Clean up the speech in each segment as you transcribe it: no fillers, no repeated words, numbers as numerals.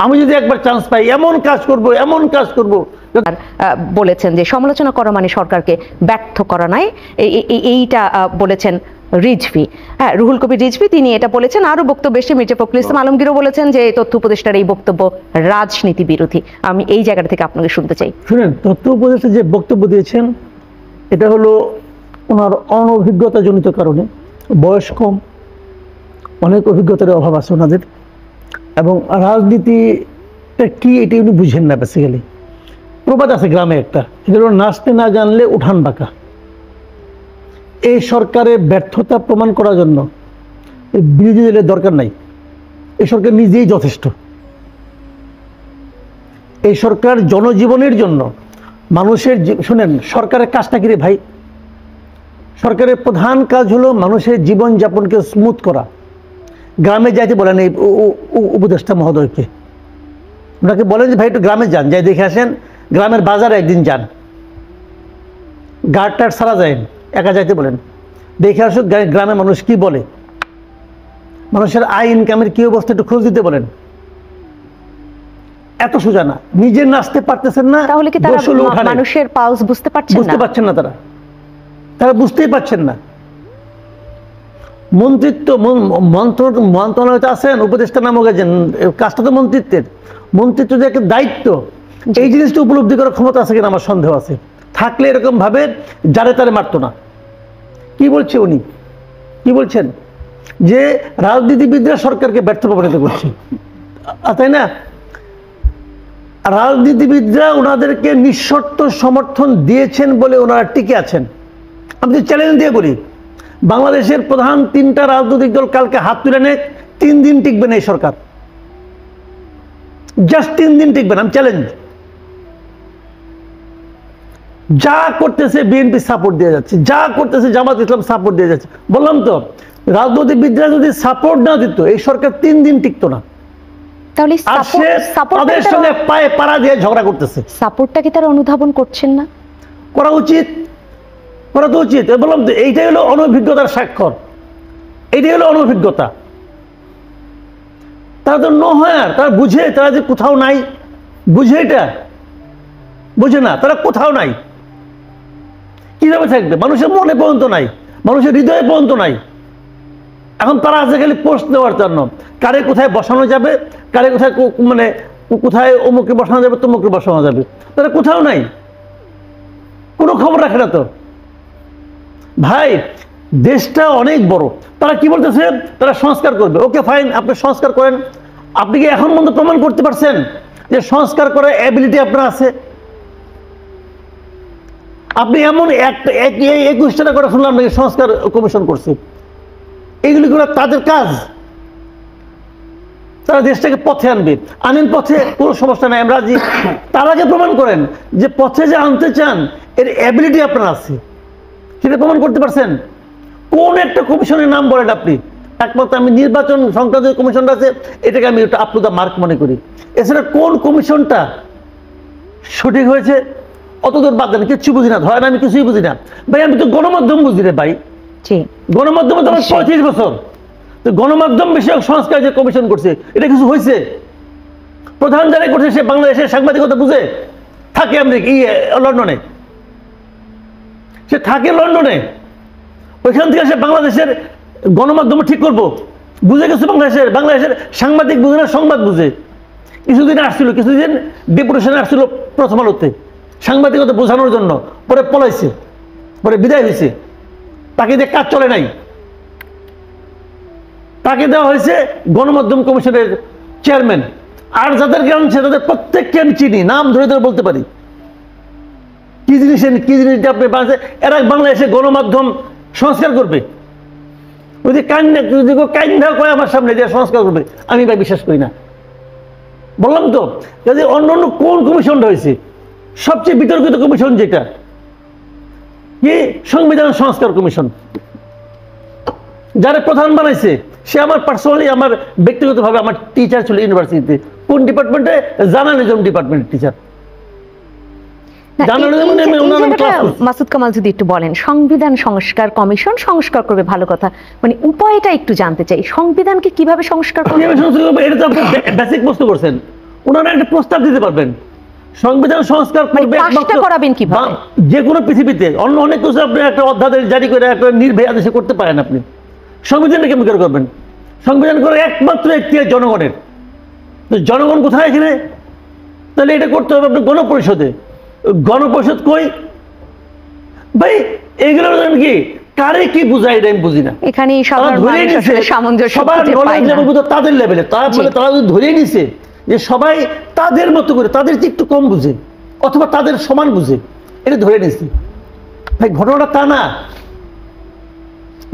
আমি যদি একবার চান্স পাই এমন কাজ করব। বলেছেন যে সমালোচনা করা মানে সরকারকে ব্যর্থ করা নয়, এইটা বলেছেন রিজভী। হ্যাঁ, রুহুল কবির রিজভী তিনি এটা বলেছেন। আরো বক্তব্য এসে মির্জা ফখরুল ইসলাম আলমগীরও বলেছেন যে তথ্য উপদেষ্টার এই বক্তব্য রাজনীতি বিরোধী। আমি এই জায়গা থেকে আপনাকে শুনতে চাই। শুনেন, তথ্য উপদেষ্টা যে বক্তব্য দিয়েছেন এটা হলো ওনার অনভিজ্ঞতা জনিত কারণে, বয়স কম, অনেক অভিজ্ঞতার অভাব আছে ওনাদের, এবং রাজনীতিটা কি এটি উনি বুঝেন না। বেসিক্যালি প্রবাদ আছে গ্রামে একটা, এটা হলো নাচতে না জানলে উঠান বাঁকা। এই সরকারের ব্যর্থতা প্রমাণ করার জন্য বিরোধী দলের দরকার নাই, এই সরকার নিজেই যথেষ্ট। এই সরকার জনজীবনের জন্য মানুষের শুনেন, সরকারের কাজটা কি রে ভাই? সরকারের প্রধান কাজ হলো মানুষের জীবনযাপনকে স্মুথ করা। গ্রামে যাইতে বলেন এই উপদেষ্টা মহোদয়কে, ওনাকে বলেন যে ভাই একটু গ্রামে যান, যাই দেখে আসেন, গ্রামের বাজারে একদিন যান, গার্ড টার্ড সারা যায়, একা যাইতে বলেন, দেখে আসুক গ্রামের মানুষ কি বলে, মানুষের আয় ইনকামের কি অবস্থা একটু খোঁজ দিতে বলেন। এত সোজা না, নিজে নাচতে পারতেছেন না, তাহলে কি তারা মানুষের পালস বুঝতে পারছেন না? তারা বুঝতেই পারছেন না। মন্ত্রিত্ব মন্ত্রণালয়তে আছেন, উপদেষ্টা নামক কাজটা তো মন্ত্রিত্বের, মন্ত্রিত্ব যে একটা দায়িত্ব, এই জিনিসটা উপলব্ধি করার ক্ষমতা আছে কিনা আমার সন্দেহ আছে। থাকলে এরকম ভাবে যারে তারে মারতো না। কি বলছে উনি? কি বলছেন? যে রাজনীতিবিদরা সরকারকে ব্যর্থ প্রমাণিত করছে, তাই না? রাজনীতিবিদরা ওনাদেরকে নিঃশর্ত সমর্থন দিয়েছেন বলে ওনারা টিকে আছেন। আমি চ্যালেঞ্জ দিয়ে বলি, বাংলাদেশের প্রধান 3টা রাজনৈতিক দল কালকে হাত তুলে নেয়, 3 দিন টিকবে না এই সরকার, জাস্ট 3 দিন টিকবে না। আমি চ্যালেঞ্জ। যা করতেছে বিএনপি সাপোর্ট দিয়ে যাচ্ছে, যা করতেছে জামাত ইসলাম সাপোর্ট দিয়ে যাচ্ছে। বললাম তো, রাজনীতিবিদরা যদি সাপোর্ট না দিত এই সরকার 3 দিন টিকতো না। তাহলে তাদের সঙ্গে পায়ে পাড়া দিয়ে ঝগড়া করতেছে। সাপোর্টটা কি তারা অনুধাবন করছেন না? করা উচিত, করা তো উচিত। বললাম তো, এইটাই হলো অনভিজ্ঞতার স্বাক্ষর, এইটাই হলো অনভিজ্ঞতা। তারা তো নহায়ার, তারা বুঝে তারা যে কোথাও নাই, বুঝে এটা বুঝে না, তারা কোথাও নাই। কিভাবে থাকবে? মানুষের মনে পর্যন্ত নাই, মানুষের হৃদয়ে পর্যন্ত নাই। এখন তারা আছে খালি পোস্ট দেওয়ার জন্য, কারে কোথায় বসানো যাবে, কারে কোথায় মানে কোথায় অমুকে বসানো যাবে, তমুকে বসানো যাবে, তারা কোথাও নাই, কোনো খবর রাখে না তো। ভাই, দেশটা অনেক বড়। তারা কি বলতেছে? তারা সংস্কার করবে। ওকে ফাইন, আপনি সংস্কার করেন। আপনি কি এখন পর্যন্ত প্রমাণ করতে পারছেন যে সংস্কার করার এবিলিটি আপনার আছে? আপনি এমন 21টা করে শুনলাম নাকি সংস্কার কমিশন করছে। এইগুলি করে তাদের কাজ, তারা দেশটাকে পথে আনবে। আনেন পথে, কোনো সমস্যা নাই, আমরা রাজি। তার আগে প্রমাণ করেন যে পথে যে আনতে চান এর এবিলিটি আপনার আছে, সেটা প্রমাণ করতে পারছেন? কোন একটা কমিশনের নাম বলেন আপনি? একমাত্র আমি নির্বাচন সংক্রান্ত যে কমিশনটা আছে এটাকে আমি আপ টু দ্য মার্ক মনে করি। এছাড়া কোন কমিশনটা সঠিক হয়েছে অত দূর বাদ দেন, কিচ্ছু বুঝি না। ধরেন আমি কিছুই বুঝি না ভাই, আমি তো গণমাধ্যম বুঝি রে ভাই। গণমাধ্যমে তো আমার 35 বছর। তো গণমাধ্যম বিষয়ক সংস্কার যে কমিশন করছে এটা কিছু হয়েছে? প্রধান যারা করছে সে বাংলাদেশের সাংবাদিকতা বুঝে? থাকে লন্ডনে, সে থাকে লন্ডনে, ওইখান থেকে সে বাংলাদেশের গণমাধ্যম ঠিক করবো বুঝে গেছে। বাংলাদেশের সাংবাদিক বুঝে না, সংবাদ বুঝে। কিছুদিন আসছিল, কিছুদিন ডেপুটেশনে আসছিল প্রথম আলোতে সাংবাদিকতা বোঝানোর জন্য, পরে পলাইছে, পরে বিদায় হয়েছে। তাকে দিয়ে কাজ চলে নাই, তাকে দেওয়া হয়েছে গণমাধ্যম কমিশনের চেয়ারম্যান। আর যাদেরকে আনছে তাদের প্রত্যেককে আমি চিনি, নাম ধরে ধরে বলতে পারি। কি জিনিসটা আপনি এরা বাংলাদেশে গণমাধ্যম সংস্কার করবে? যদি কাইন্ডা কয় আমার সামনে যে সংস্কার করবে, আমি ভাই বিশ্বাস করি না। বললাম তো, যদি অন্য কোন কমিশনটা হয়েছে সবচেয়ে বিতর্কিত কমিশন যেটা কি সংবিধান সংস্কার কমিশন, যারা প্রধান বানাইছে সে আমার পার্সোনালি, আমার ব্যক্তিগতভাবে আমার টিচার ছিল ইউনিভার্সিটিতে। কোন ডিপার্টমেন্টে? জার্নালিজম ডিপার্টমেন্টের টিচার। মাসুদ কামাল যদি একটু বলেন, সংবিধান সংস্কার কমিশন সংস্কার করবে, ভালো কথা, মানে উপায়টা একটু জানতে চাই। সংবিধানকে কিভাবে সংস্কার করবে? এটা তো আপনি বেসিক প্রশ্ন করছেন। ওনারা একটা প্রস্তাব দিতে পারবেন, সংবিধান সংস্কার করবে কাজটা করাবেন কিভাবে? যে কোনো পৃথিবীতে অন্য অনেক কিছু আপনি একটা অধ্যাদেশ জারি করে একটা নির্ভয় আদেশে করতে পারেন, আপনি সংবিধানটা কেমন করে করবেন? সংবিধান করে একমাত্র একটি জনগণের, তো জনগণ কোথায় এখানে? তাহলে এটা করতে হবে আপনার গণপরিষদে। গণপরিষদ কই ভাই? এইগুলো কি কারে কি বুঝায় এটা আমি বুঝি না। এখানে তাদের লেভেলে তারা ধরেই নিছে যে সবাই তাদের মতো করে, তাদের চেয়ে একটু কম বুঝে অথবা তাদের সমান বুঝে, এটা ধরে নিছে। ভাই ঘটনাটা তা না,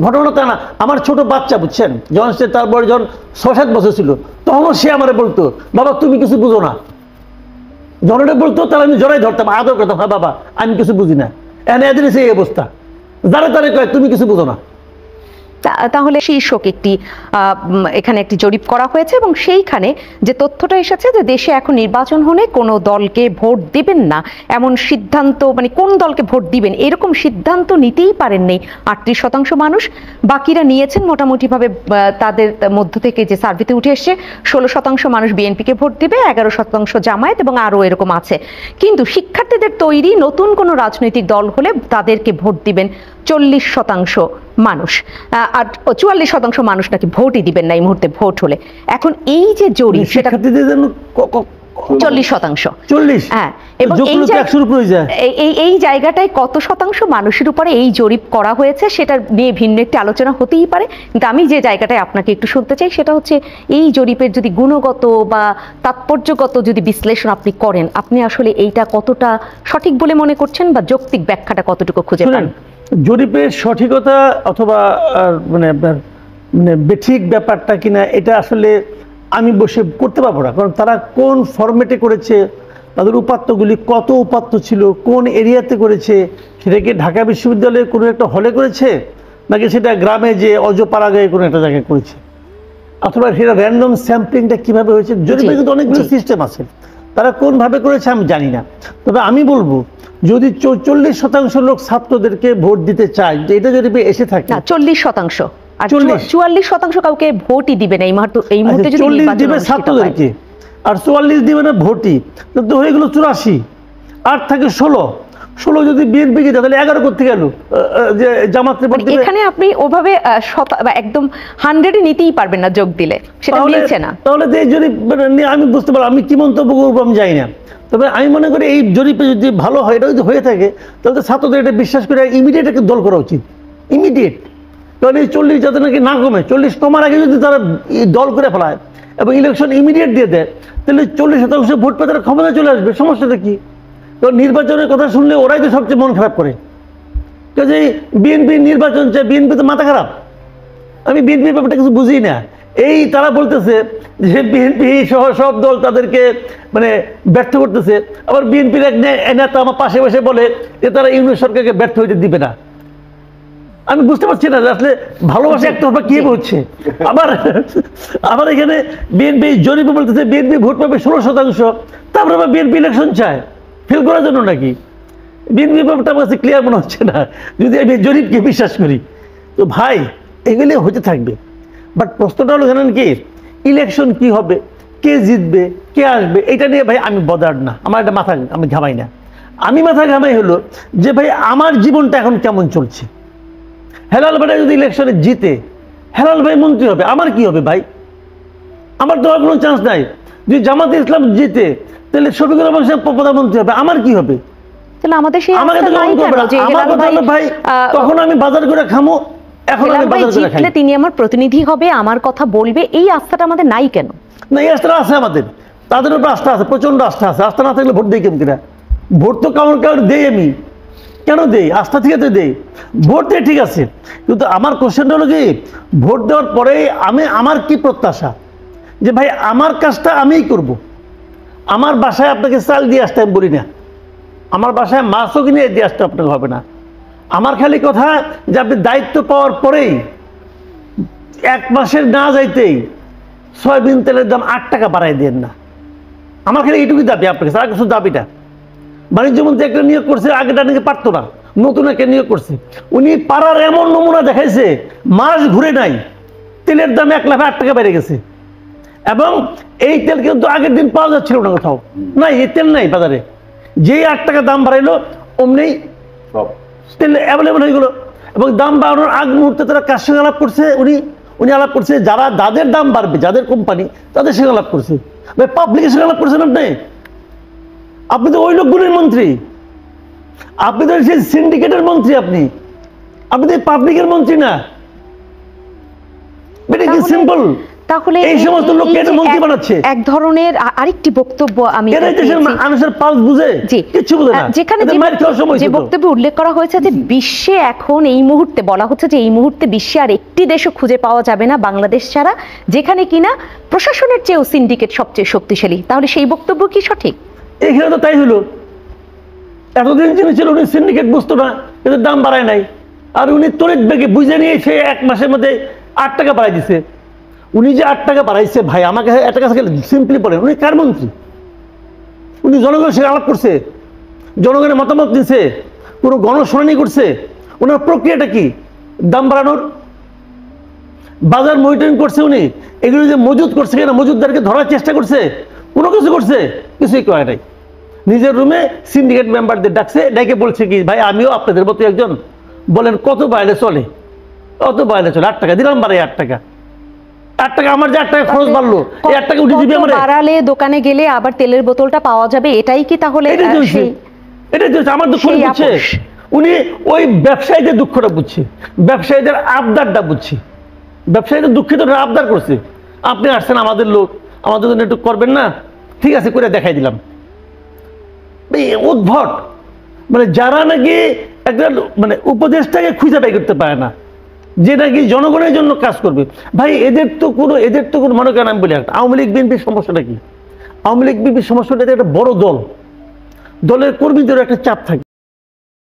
ঘটনা তা না। আমার ছোট বাচ্চা, বুঝছেন, যখন সে তারপরে যখন 6-7 বছর ছিল, তখনও সে আমারে বলতো বাবা তুমি কিছু বুঝো না। যখন এটা বলতো তাহলে আমি জড়াই ধরতাম, আদর করতাম, হ্যাঁ বাবা আমি কিছু বুঝি না। এদের এই অবস্থা, যারা তারা কয় তুমি কিছু বুঝো না। তাহলে শীর্ষক একটি এখানে একটি জরিপ করা হয়েছে এবং সেইখানে যে তথ্যটা এসেছে যে দেশে এখন নির্বাচন হলে কোনো দলকে ভোট দিবেন না এমন সিদ্ধান্ত, মানে কোন দলকে ভোট দিবেন এরকম সিদ্ধান্ত নিতেই পারেননি 38% মানুষ। বাকিরা নিয়েছেন মোটামুটিভাবে। তাদের মধ্য থেকে যে সার্ভেতে উঠে এসছে 16% মানুষ বিএনপিকে ভোট দিবে, 11% জামায়াত এবং আরও এরকম আছে। কিন্তু শিক্ষার্থীদের তৈরি নতুন কোনো রাজনৈতিক দল হলে তাদেরকে ভোট দিবেন 40% মানুষ, আর 44% মানুষ নাকি ভোটই দিবেন না এই মুহূর্তে ভোট হলে। এখন এই যে জরিপ সেটা 40%, হ্যাঁ, এবং এই জায়গাটায় কত শতাংশ মানুষের উপরে এই জরিপ করা হয়েছে সেটা নিয়ে ভিন্ন একটি আলোচনা হতেই পারে। কিন্তু আমি যে জায়গাটায় আপনাকে একটু শুনতে চাই সেটা হচ্ছে এই জরিপের যদি গুণগত বা তাৎপর্যগত যদি বিশ্লেষণ আপনি করেন, আপনি আসলে এইটা কতটা সঠিক বলে মনে করছেন বা যৌক্তিক ব্যাখ্যাটা কতটুকু খুঁজে পান? জরিপের সঠিকতা অথবা মানে আপনার মানে বেঠিক ব্যাপারটা কিনা এটা আসলে আমি বসে করতে পারবো না, কারণ তারা কোন ফরম্যাটে করেছে, তাদের উপাত্তগুলি কত উপাত্ত ছিল, কোন এরিয়াতে করেছে, সেটা কি ঢাকা বিশ্ববিদ্যালয়ের কোনো একটা হলে করেছে নাকি সেটা গ্রামে যে অজপাড়াগাঁয়ে কোনো একটা জায়গায় করেছে, অথবা সেটা র্যান্ডম স্যাম্পলিংটা কীভাবে হয়েছে। জরিপে কিন্তু অনেকগুলো সিস্টেম আছে, তারা কোনভাবে করেছে আমি জানি না। তবে আমি বলবো যদি 44% লোক ছাত্রদেরকে ভোট দিতে চায়, যে এটা যদি এসে থাকে 40%, আর 44% কাউকে ভোটই দিবে না এই মুহূর্তে, যদি 40 দিবে ছাত্রদেরকে আর 44 দিবে না ভোটই, তো হয়ে গেল 84, 8 থাকে 16 যদি বিএনপিকে দেয় তাহলে 11 করতে গেল যে জামাতে ভোট দিবে। এখানে আপনি ওভাবে একদম 100 নিতেই পারবেন না যোগ দিলে, সেটা মিলছে না। তাহলে এই জরিপ আমি বুঝতে পারলাম, আমি কি মন্তব্য করবো আমি জানি না। তবে আমি মনে করি এই জরিপে যদি ভালো হয়, এটা যদি হয়ে থাকে তাহলে ছাত্রদের এটা বিশ্বাস করে ইমিডিয়েট একটা দল করা উচিত, ইমিডিয়েট। কারণ এই 40 যাতে নাকি না কমে, 40 কমার আগে যদি তারা দল করে ফেলায় এবং ইলেকশন ইমিডিয়েট দিয়ে দেয়, তাহলে 40% ভোট পেয়ে তারা ক্ষমতায় চলে আসবে। সমস্যাটা কি? কারণ নির্বাচনের কথা শুনলে ওরাই তো সবচেয়ে মন খারাপ করে, কাজে বিএনপি নির্বাচন চায়, বিএনপি তো মাথা খারাপ। আমি বিএনপির ব্যাপারটা কিছু বুঝি না। এই তারা বলতেছে যে বিএনপি সহ সব দল তাদেরকে মানে ব্যর্থ করতেছে, আবার বিএনপির এক নেতা আমার পাশে বসে বলে যে তারা ইউনিয়ন সরকারকে ব্যর্থ হইতে দিবে না। আমি বুঝতে পারছি না আসলে ভালোবাসা একটা কি হচ্ছে। আবার এখানে বিএনপি জরিপে বলতেছে বিএনপি ভোট পাবে 16%, তারপরে আবার বিএনপি ইলেকশন চায় ফেল করার জন্য নাকি। বিএনপি ব্যাপারটা আমার কাছে ক্লিয়ার মনে হচ্ছে না যদি আমি জরিপকে বিশ্বাস করি। তো ভাই এগুলি হতে থাকবে, বাট প্রশ্নটা হলো জানেন কি, ইলেকশন কি হবে, কে জিতবে, কে আসবে, এটা নিয়ে ভাই আমি বদার না, আমার একটা মাথা আমি ঘামাই না। আমি মাথা ঘামাই হলো যে ভাই আমার জীবনটা এখন কেমন চলছে। হেলাল ভাই যদি ইলেকশনে জিতে, হেলাল ভাই মন্ত্রী হবে, আমার কি হবে ভাই? আমার তো আর কোনো চান্স নাই। যদি জামাতে ইসলাম জিতে তাহলে শফিকুর রহমান সাহেব প্রধানমন্ত্রী হবে, আমার কি হবে? তখন আমি বাজার করে খামো, এখন আমি বাজার করে খাই। তিনি আমার প্রতিনিধি হবে, আমার কথা বলবে, এই আস্থাটা আমাদের নাই কেন? না, এই আস্থাটা আছে আমাদের, তাদের উপর আস্থা আছে, প্রচন্ড আস্থা আছে। আস্থা না থাকলে ভোট দেই কেমন কিনা? ভোট তো কারণ দেই, আমি কেন দেই? আস্থা থেকে তো দেই, ভোট দিয়ে ঠিক আছে। কিন্তু আমার কোশ্চেনটা হলো কি, ভোট দেওয়ার পরে আমার কি প্রত্যাশা যে ভাই আমার কাজটা আমিই করব। আমার বাসায় আপনাকে চাল দিয়ে আসতে আমি বলি না, আমার বাসায় মাছও কিনে দিয়ে আসতে আপনাকে হবে না। আমার খালি কথা যে আপনি দায়িত্ব পাওয়ার পরেই 1 মাসের না যাইতেই সয়াবিন তেলের দাম 8 টাকা বাড়াই দেন না। আমার খালি এইটুকুই দাবি আপনার কাছে, আর কিছু দাবিটা। বাণিজ্যমন্ত্রী একটা নিয়োগ করছে, আগেটা নাকি পারতো না, নতুন একটা নিয়োগ করছে। উনি পাড়ার এমন নমুনা দেখাইছে, মাস ঘুরে নাই, তেলের দাম 1 লাখ 8 টাকা বেড়ে গেছে। এবং এই তেল কিন্তু আগের দিন পাওয়া যাচ্ছিল না কোথাও, নাই এই তেল নাই বাজারে। যেই 8 টাকা দাম বাড়াইলো অমনি তেল অ্যাভেলেবল হয়ে গেলো। এবং দাম বাড়ানোর আগ মুহূর্তে তারা কার সঙ্গে আলাপ করছে, উনি আলাপ করছে যাদের দাম বাড়বে, যাদের কোম্পানি, তাদের সঙ্গে আলাপ করছে। ভাই পাবলিকের সঙ্গে আলাপ করছেন আপনি তো ওই লোকগুলির মন্ত্রী, আপনি তো সেই সিন্ডিকেটের মন্ত্রী, আপনি তো পাবলিকের মন্ত্রী না। সিম্পল। তাহলে এই সমস্ত লোক কেন মন্ত্রী বানাচ্ছে? এক ধরনের আরেকটি বক্তব্য আমি মানুষের পালস বুঝে কিছু বুঝে না, যেখানে যে বক্তব্যে উল্লেখ করা হয়েছে যে বিশ্বে এখন এই মুহূর্তে বলা হচ্ছে যে এই মুহূর্তে বিশ্বে আর একটি দেশও খুঁজে পাওয়া যাবে না বাংলাদেশ ছাড়া যেখানে কিনা প্রশাসনের চেয়েও সিন্ডিকেট সবচেয়ে শক্তিশালী। তাহলে সেই বক্তব্য কি সঠিক? এখানে তো তাই হলো। এতদিন যিনি ছিল উনি সিন্ডিকেট বুঝতো না, কিন্তু দাম বাড়ায় নাই। আর উনি তড়িৎ বেগে বুঝে নিয়ে সে 1 মাসের মধ্যে 8 টাকা বাড়াই দিছে। উনি যে 8 টাকা বাড়াইছে, ভাই আমাকে একটা কাছে সিম্পলি বলেন, উনি কার মন্ত্রী? উনি জনগণের সঙ্গে আলাপ করছে, জনগণের মতামত নিছে, কোনো গণশুনানি করছে? ওনার প্রক্রিয়াটা কি দাম বাড়ানোর? বাজার মনিটরিং করছে উনি? এগুলো যে মজুদ করছে কিনা, মজুদদারকে ধরার চেষ্টা করছে? কোনো কিছু করছে? কিছুই করে নাই। নিজের রুমে সিন্ডিকেট মেম্বারদের ডাকছে, ডেকে বলছে কি, ভাই আমিও আপনাদের মতো একজন, বলেন কত বাড়লে চলে? কত বাড়লে চলে? 8 টাকা দিলাম, বাড়াই 8 টাকা। 8 টাকা আমার যে 8 টাকা খরচ বাড়লো, এই 8 টাকা উঠে দিবি আমার? বাড়ালে দোকানে গেলে আবার তেলের বোতলটা পাওয়া যাবে, এটাই কি তাহলে? এটাই চলছে। আমার দুঃখ বুঝছে, উনি ওই ব্যবসায়ীদের দুঃখটা বুঝছে, ব্যবসায়ীদের আবদারটা বুঝছে। ব্যবসায়ীদের দুঃখিত আবদার করছে, আপনি আসছেন আমাদের লোক, আমাদের জন্য একটু করবেন না? ঠিক আছে, করে দেখাই দিলাম। উদ্ভট, মানে যারা নাকি একটা উপদেশটাকে খুঁজে বাই করতে পারে না, যে নাকি জনগণের জন্য কাজ করবে। ভাই এদের তো কোনো মনে করেন, আমি বলি একটা আওয়ামী লীগ বিএনপির সমস্যাটা কি? আওয়ামী লীগ বিএনপির সমস্যাটা একটা বড় দলের কর্মীদের একটা চাপ থাকে।